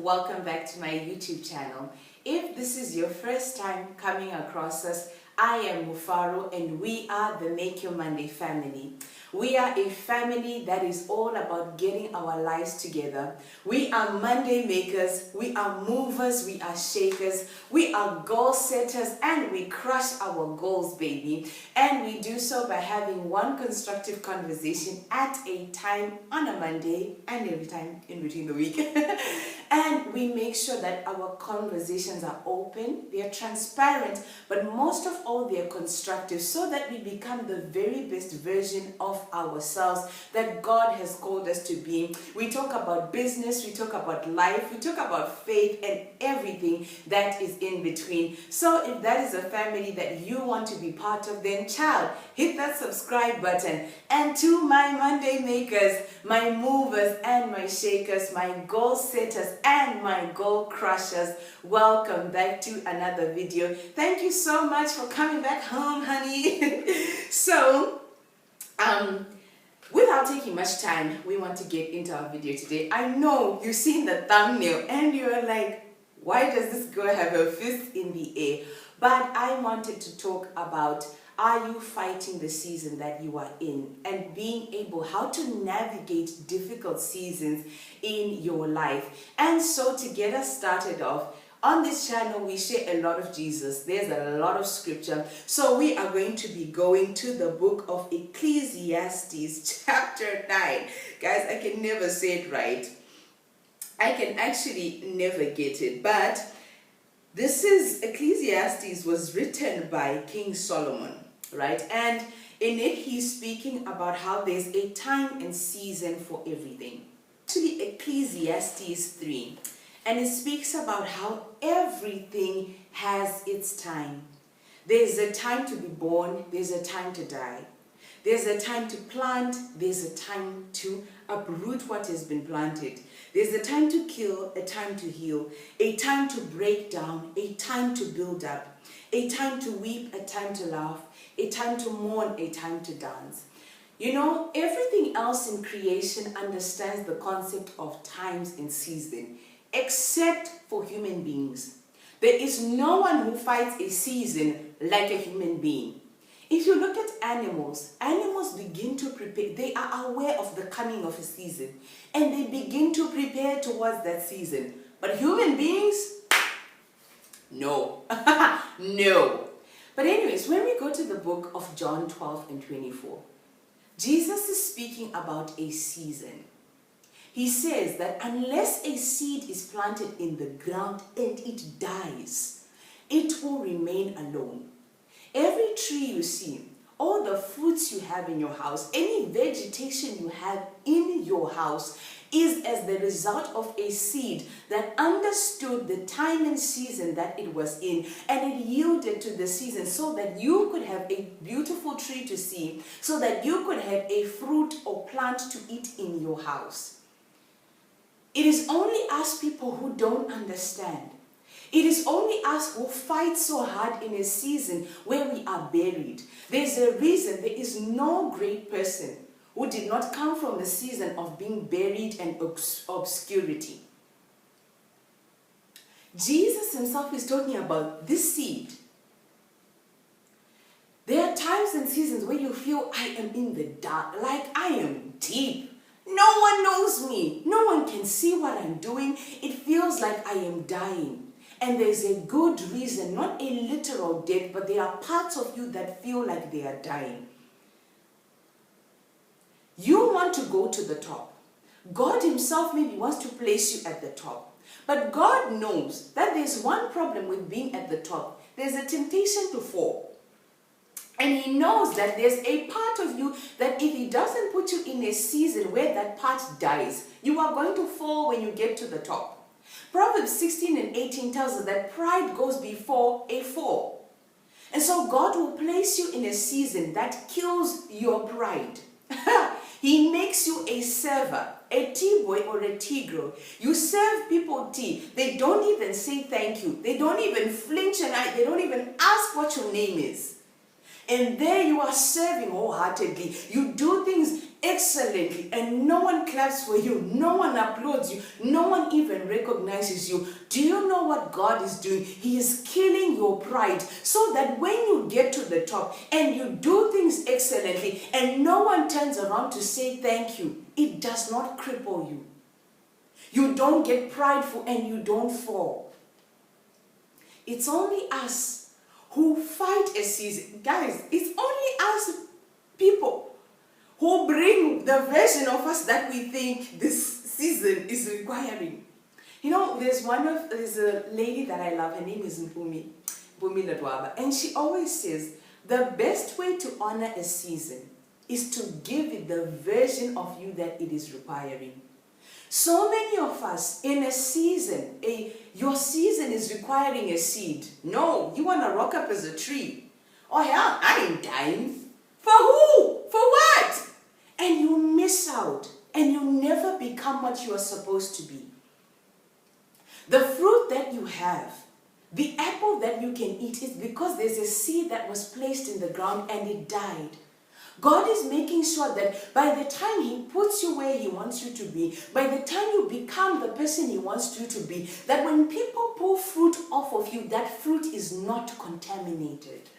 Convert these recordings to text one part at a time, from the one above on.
welcome back to my YouTube channel. If this is your first time coming across us, I am Mufaro and we are the Make Your Monday family. We are a family that is all about getting our lives together. We are Monday makers, we are movers, we are shakers, we are goal setters, and we crush our goals, baby. And we do so by having one constructive conversation at a time on a Monday and every time in between the week. And we make sure that our conversations are open, they are transparent, but most of all they are constructive, so that we become the very best version of ourselves that God has called us to be. We talk about business, we talk about life, we talk about faith and everything that is in between. So if that is a family that you want to be part of, then child, hit that subscribe button. And to my Monday makers, my movers and my shakers, my goal setters and my goal crushers, welcome back to another video. Thank you so much for coming back home, honey. So without taking much time, we want to get into our video today. I know you've seen the thumbnail and you're like, why does this girl have her fist in the air? But I wanted to talk about, are you fighting the season that you are in, and being able how to navigate difficult seasons in your life. And so to get us started off, on this channel, we share a lot of Jesus. There's a lot of scripture. So we are going to be going to the book of Ecclesiastes, chapter 9. Guys, I can never say it right. I can actually never get it. But this is, Ecclesiastes was written by King Solomon, right? And in it, he's speaking about how there's a time and season for everything. Actually, Ecclesiastes 3. And it speaks about how everything has its time. There's a time to be born, there's a time to die. There's a time to plant, there's a time to uproot what has been planted. There's a time to kill, a time to heal, a time to break down, a time to build up, a time to weep, a time to laugh, a time to mourn, a time to dance. You know, everything else in creation understands the concept of times and season, except for human beings. There is no one who fights a season like a human being. If you look at animals, animals begin to prepare. They are aware of the coming of a season, and they begin to prepare towards that season. But human beings, no. No. But anyways, when we go to the book of John 12 and 24, Jesus is speaking about a season. He says that unless a seed is planted in the ground and it dies, it will remain alone. Every tree you see, all the fruits you have in your house, any vegetation you have in your house is as the result of a seed that understood the time and season that it was in, and it yielded to the season so that you could have a beautiful tree to see, so that you could have a fruit or plant to eat in your house. It is only us people who don't understand. It is only us who fight so hard in a season where we are buried. There's a reason there is no great person who did not come from the season of being buried and obscurity. Jesus himself is talking about this seed. There are times and seasons where you feel, I am in the dark, like I am deep. No one knows me. No one can see what I'm doing. It feels like I am dying. And there's a good reason, not a literal death, but there are parts of you that feel like they are dying. You want to go to the top. God himself maybe wants to place you at the top. But God knows that there's one problem with being at the top. There's a temptation to fall. And he knows that there's a part of you that if he doesn't put you in a season where that part dies, you are going to fall when you get to the top. Proverbs 16 and 18 tells us that pride goes before a fall. And so God will place you in a season that kills your pride. He makes you a server, a tea boy or a tea girl. You serve people tea. They don't even say thank you. They don't even flinch an eye. They don't even ask what your name is. And there you are serving wholeheartedly. You do things excellently and no one claps for you. No one applauds you. No one even recognizes you. Do you know what God is doing? He is killing your pride so that when you get to the top and you do things excellently and no one turns around to say thank you, it does not cripple you. You don't get prideful and you don't fall. It's only us who fight a season. Guys, it's only us people who bring the version of us that we think this season is requiring. You know, there's a lady that I love. Her name is Mpumi Ladwaba. And she always says, the best way to honor a season is to give it the version of you that it is requiring. So many of us in a season, your season is requiring a seed. No, you want to rock up as a tree. Oh yeah, I ain't dying. For who? For what? And you miss out and you never become what you are supposed to be. The fruit that you have, the apple that you can eat is because there's a seed that was placed in the ground and it died. God is making sure that by the time He puts you where He wants you to be, by the time you become the person He wants you to be, that when people pull fruit off of you, that fruit is not contaminated.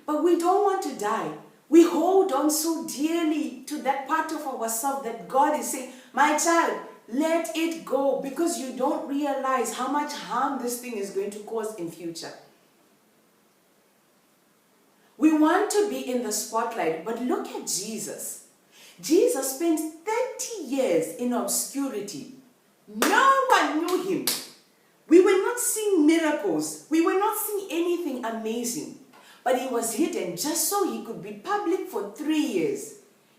But we don't want to die. We hold on so dearly to that part of ourselves that God is saying, my child, let it go, because you don't realize how much harm this thing is going to cause in future. We want to be in the spotlight, but look at Jesus. Jesus spent 30 years in obscurity. No one knew Him. We were not seeing miracles. We were not seeing anything amazing. But He was hidden just so He could be public for 3 years.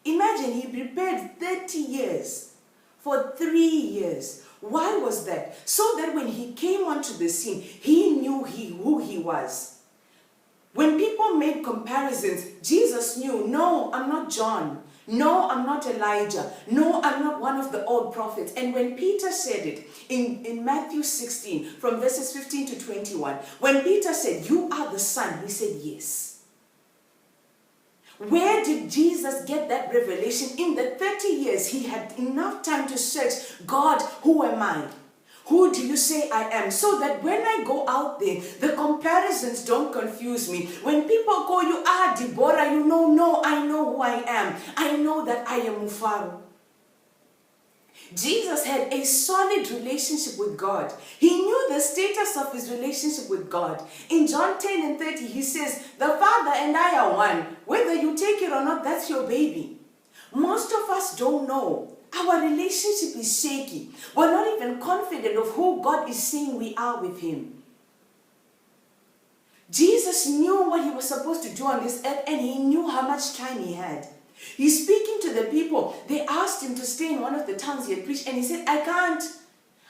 Imagine, He prepared 30 years for 3 years. Why was that? So that when He came onto the scene, He knew who He was. When people made comparisons, Jesus knew, no, I'm not John. No, I'm not Elijah. No, I'm not one of the old prophets. And when Peter said it in Matthew 16, from verses 15 to 21, when Peter said, you are the Son, he said, yes. Where did Jesus get that revelation? In the 30 years, He had enough time to search, God, who am I? Who do you say I am? So that when I go out there, the comparisons don't confuse me. When people call you, Deborah, you know, no, I know who I am. I know that I am Mufaro. Jesus had a solid relationship with God. He knew the status of His relationship with God. In John 10 and 30, He says, the Father and I are one. Whether you take it or not, that's your baby. Most of us don't know. Our relationship is shaky. We're not even confident of who God is saying we are with Him. Jesus knew what He was supposed to do on this earth, and He knew how much time He had. He's speaking to the people. They asked Him to stay in one of the towns He had preached, and He said, I can't.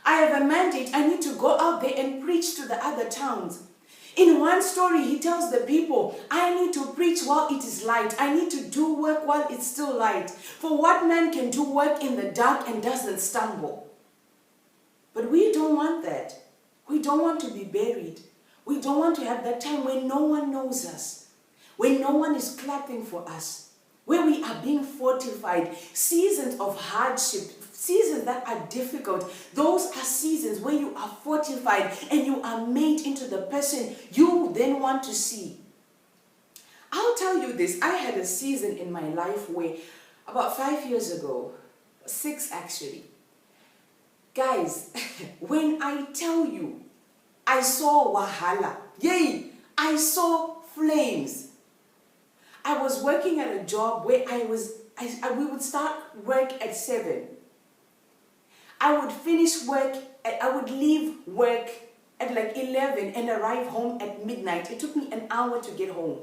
I have a mandate. I need to go out there and preach to the other towns. In one story, He tells the people, I need to preach while it is light. I need to do work while it's still light. For what man can do work in the dark and doesn't stumble? But we don't want that. We don't want to be buried. We don't want to have that time when no one knows us, when no one is clapping for us, where we are being fortified. Seasons of hardship, seasons that are difficult, those are seasons where you are fortified and you are made into the person you then want to see. I'll tell you this, I had a season in my life where, about 5 years ago, 6 actually, guys, when I tell you, I saw wahala, yay, I saw flames. I was working at a job where we would start work at 7. I would finish work, I would leave work at like 11 and arrive home at midnight. It took me an hour to get home.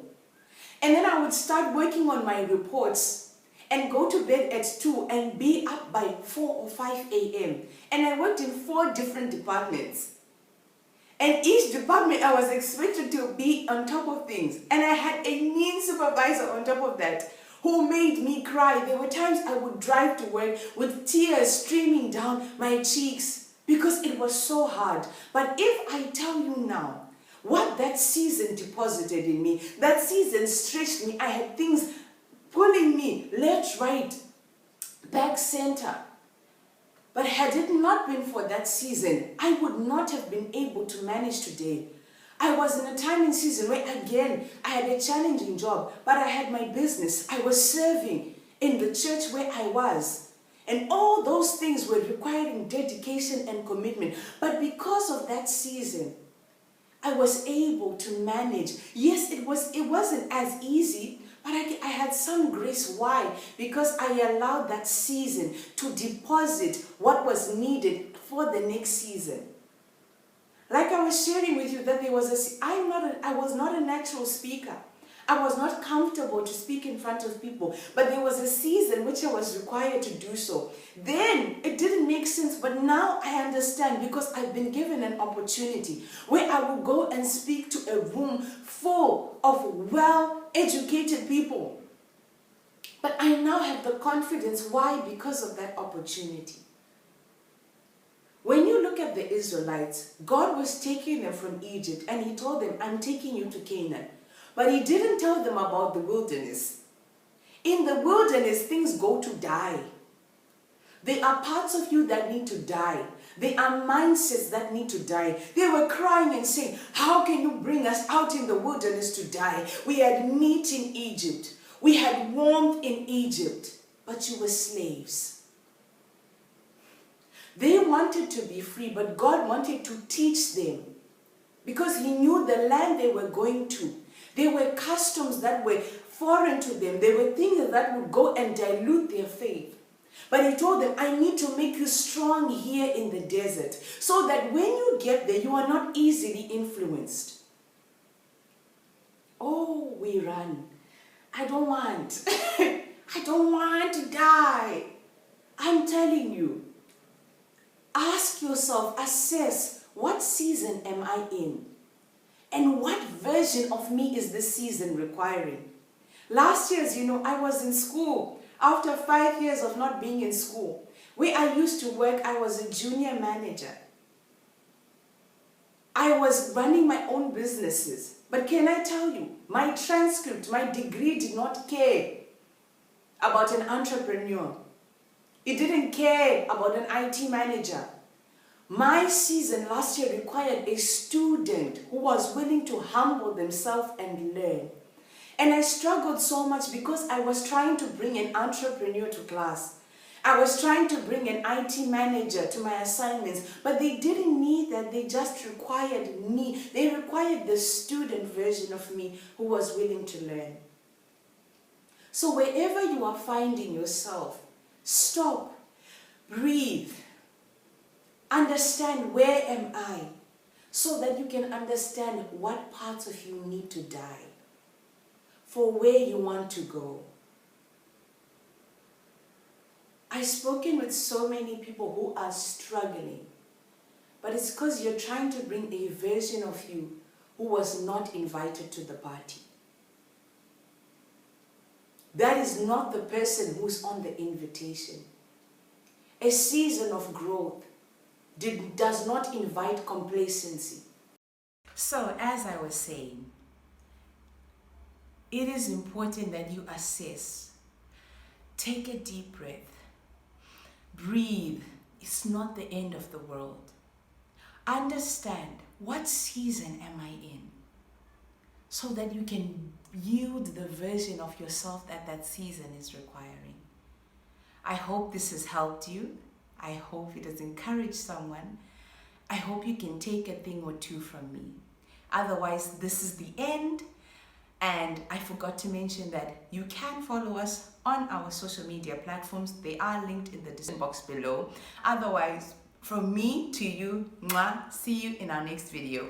And then I would start working on my reports and go to bed at 2 and be up by 4 or 5 a.m. And I worked in 4 different departments. And each department I was expected to be on top of things. And I had a mean supervisor on top of that who made me cry. There were times I would drive to work with tears streaming down my cheeks because it was so hard. But if I tell you now, what that season deposited in me. That season stretched me. I had things pulling me left, right, back, center. But had it not been for that season, I would not have been able to manage today. I was in a time and season where, again, I had a challenging job, but I had my business. I was serving in the church where I was. And all those things were requiring dedication and commitment. But because of that season, I was able to manage. Yes, it wasn't as easy, but I had some grace. Why? Because I allowed that season to deposit what was needed for the next season. Like I was sharing with you that I was not a natural speaker. I was not comfortable to speak in front of people, but there was a season which I was required to do so. Then it didn't make sense, but now I understand because I've been given an opportunity where I will go and speak to a room full of well-educated people. But I now have the confidence. Why? Because of that opportunity. When you look at the Israelites, God was taking them from Egypt and he told them, I'm taking you to Canaan. But he didn't tell them about the wilderness. In the wilderness, things go to die. There are parts of you that need to die. There are mindsets that need to die. They were crying and saying, how can you bring us out in the wilderness to die? We had meat in Egypt. We had warmth in Egypt. But you were slaves. They wanted to be free, but God wanted to teach them because he knew the land they were going to. There were customs that were foreign to them. There were things that would go and dilute their faith. But he told them, I need to make you strong here in the desert so that when you get there, you are not easily influenced. Oh, we run. I don't want. I don't want to die. I'm telling you. Ask yourself, assess, what season am I in? And what version of me is this season requiring? Last year, I was in school. After 5 years of not being in school, where I used to work, I was a junior manager. I was running my own businesses. But can I tell you, my transcript, my degree did not care about an entrepreneur. It didn't care about an IT manager. My season last year required a student who was willing to humble themselves and learn. And I struggled so much because I was trying to bring an entrepreneur to class. I was trying to bring an IT manager to my assignments, but they didn't need that. They just required me. They required the student version of me who was willing to learn. So wherever you are finding yourself, stop, breathe, understand where am I, so that you can understand what parts of you need to die for where you want to go. I've spoken with so many people who are struggling, but it's because you're trying to bring a version of you who was not invited to the party. That is not the person who's on the invitation. A season of growth does not invite complacency. So, as I was saying, it is important that you assess. Take a deep breath. Breathe. It's not the end of the world. Understand, what season am I in? So that you can yield the version of yourself that season is requiring. I hope this has helped you. I hope it has encouraged someone. I hope you can take a thing or two from me. Otherwise, this is the end. And I forgot to mention that you can follow us on our social media platforms. They are linked in the description box below. Otherwise, from me to you, mwah, see you in our next video.